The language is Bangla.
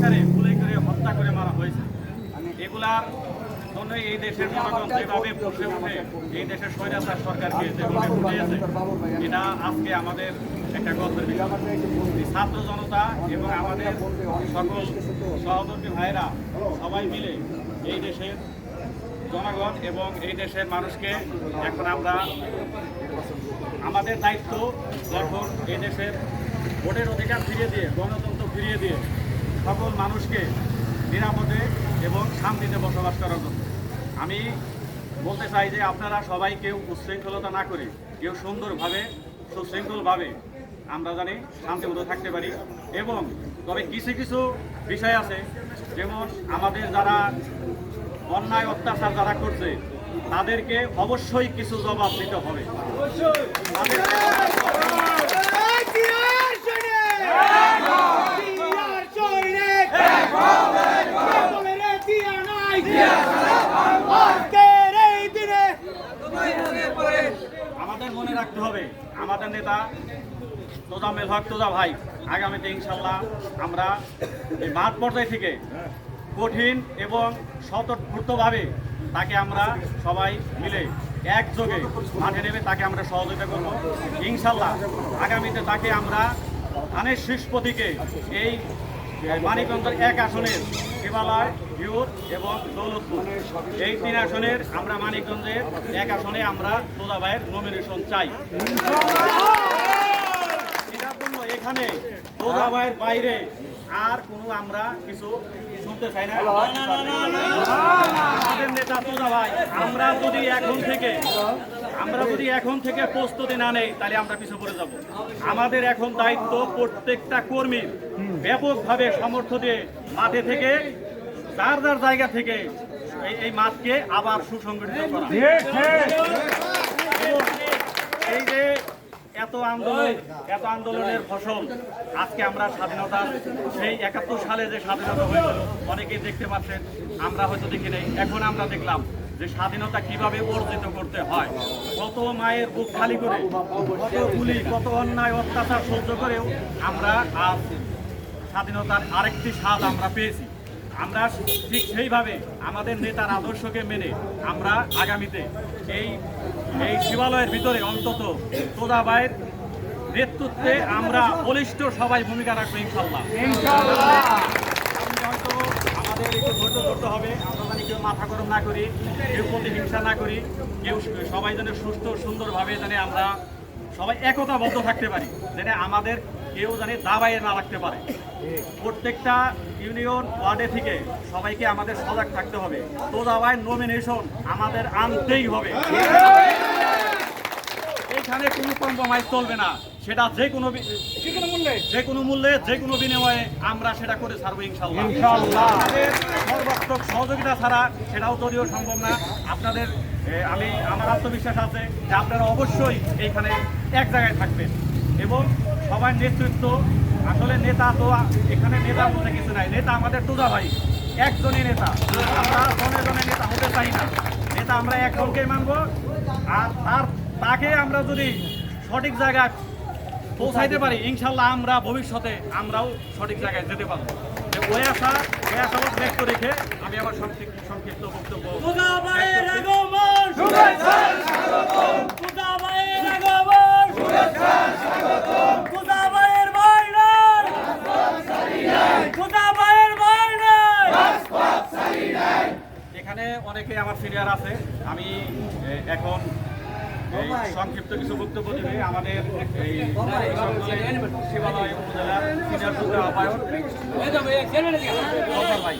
অত্যাচারে গুলি করে হত্যা করে মারা হয়েছে। এগুলার জন্য এই দেশের জনগণ যেভাবে বসে উঠে এই দেশের স্বৈরাচার সরকারকে যেভাবে উঠেছে, এটা আজকে আমাদের একটা গর্বের বিষয়। ছাত্র জনতা এবং আমাদের সকল সহযোগী ভাইরা সবাই মিলে এই দেশের জনগণ এবং এই দেশের মানুষকে এখন আমরা আমাদের দায়িত্ব, যখন এই দেশের ভোটের অধিকার ফিরিয়ে দিয়ে, গণতন্ত্র ফিরিয়ে দিয়ে সকল মানুষকে নিরাপদে এবং শান্তিতে বসবাস করার জন্য আমি বলতে চাই যে আপনারা সবাই কেউ উচ্ছৃঙ্খলতা না করে কেউ সুন্দরভাবে সুশৃঙ্খলভাবে আমরা জানি শান্তিমতো থাকতে পারি। এবং তবে কিছু কিছু বিষয় আছে, যেমন আমাদের যারা অন্যায় অত্যাচার যারা করছে তাদেরকে অবশ্যই কিছু জবাব দিতে হবে। আমাদের মনে রাখতে হবে আমাদের নেতা তোজামেল হক তোজা ভাই আগামীতে ইনশাল্লাহ আমরা এই মাঠ পর্যায় থেকে কঠিন এবং স্বতঃস্ফূর্তভাবে তাকে আমরা সবাই মিলে একযোগে মাঠে নেমে তাকে আমরা সহযোগিতা করব ইনশাল্লাহ। আগামীতে তাকে আমরা ধানের শীর্ষ প্রতীকে এই মানিকগঞ্জের 1 আসনের শিবালয়, ভিউর এবং দৌলতপুর এই 3 আসনের আমরা মানিকগঞ্জের 1 আসনে আমরা তোজা ভাইয়ের নমিনেশন চাই। এটার জন্য এখানে তোজা ভাইয়ের বাইরে আর কোনো আমরা কিছু শুনতে চাই না। আমাদের নেতা তোজা ভাই আমরা যদি এখন থেকে প্রস্তুতি না নেই তাহলে আমরা পিছু পড়ে যাব। আমাদের এখন দায়িত্ব প্রত্যেকটা কর্মীর ব্যাপকভাবে সমর্থন দিয়ে মাঠে থেকে যার যার জায়গা থেকে এই মাঠকে আবার সুসংগঠিত করা। এই যে এত আন্দোলনের ফসল আজকে আমরা স্বাধীনতার সেই 71 সালে যে স্বাধীনতা হয়েছিল অনেকেই দেখতে পাচ্ছেন, আমরা হয়তো দেখি নাই। এখন আমরা দেখলাম যে স্বাধীনতা কিভাবে অর্জিত করতে হয়। কত মায়ের বুক খালি করে, কত গুলি, কত অন্যায় অত্যাচার সহ্য করেও আমরা আজ স্বাধীনতার আরেকটি স্বাদ আমরা পেয়েছি। আমরা ঠিক সেইভাবে আমাদের নেতার আদর্শকে মেনে আমরা আগামীতে এই শিবালয়ের ভিতরে অন্তত তোজা ভাইয়ের নেতৃত্বে আমরা বলিষ্ঠ সবাই ভূমিকা রাখবো ইনশাল্লাহ। হয়তো আমাদের একটু ধৈর্য ধরতে হবে, আমরা জানি কেউ মাথা গরম না করি, কেউ প্রতিহিংসা না করি, কেউ সবাই যেন সুস্থ সুন্দরভাবে যেন আমরা সবাই একতাবদ্ধ থাকতে পারি, যেন আমাদের কেউ জানে দাবাইয়ে না রাখতে পারে। প্রত্যেকটা ইউনিয়ন ওয়ার্ডে থেকে সবাইকে আমাদের সজাগ থাকতে হবে। তোজা ভাইয়ের নমিনেশন আমাদের আনতেই হবে। এখানে কোনো কম্প্রোমাইজ চলবে না, সেটা যে কোনো মূল্যে যে কোনো বিনিময়ে আমরা সেটা করে ছাড়বো ইনশাল্লাহ। সর্বাত্মক সহযোগিতা ছাড়া সেটাও তৈরিও সম্ভব না। আপনাদের আমার আত্মবিশ্বাস আছে যে আপনারা অবশ্যই এইখানে এক জায়গায় থাকবেন এবং সবার নেতৃত্ব। আসলে নেতা তো এখানে নেতা বলতে কিছু নাই, নেতা আমাদের তোজা ভাই একজনই নেতা। আমরা জনে জনে নেতা হতে চাই না, নেতা আমরা একজনকেই মানব। আর তাকে আমরা যদি সঠিক জায়গায় পৌঁছাইতে পারি ইনশাল্লাহ আমরা ভবিষ্যতে আমরাও সঠিক জায়গায় যেতে পারবো। ওই আশা ব্যক্ত রেখে আমি আবার সংক্ষিপ্ত বক্তব্য এখানে অনেকে আমার সিনিয়র আছে। আমি এখন সংক্ষিপ্ত কিছু বক্তব্য দেবে আমাদের এই শিবালয় উপজেলার সিনিয়র যুগ্ম আহ্বায়ক ভাই।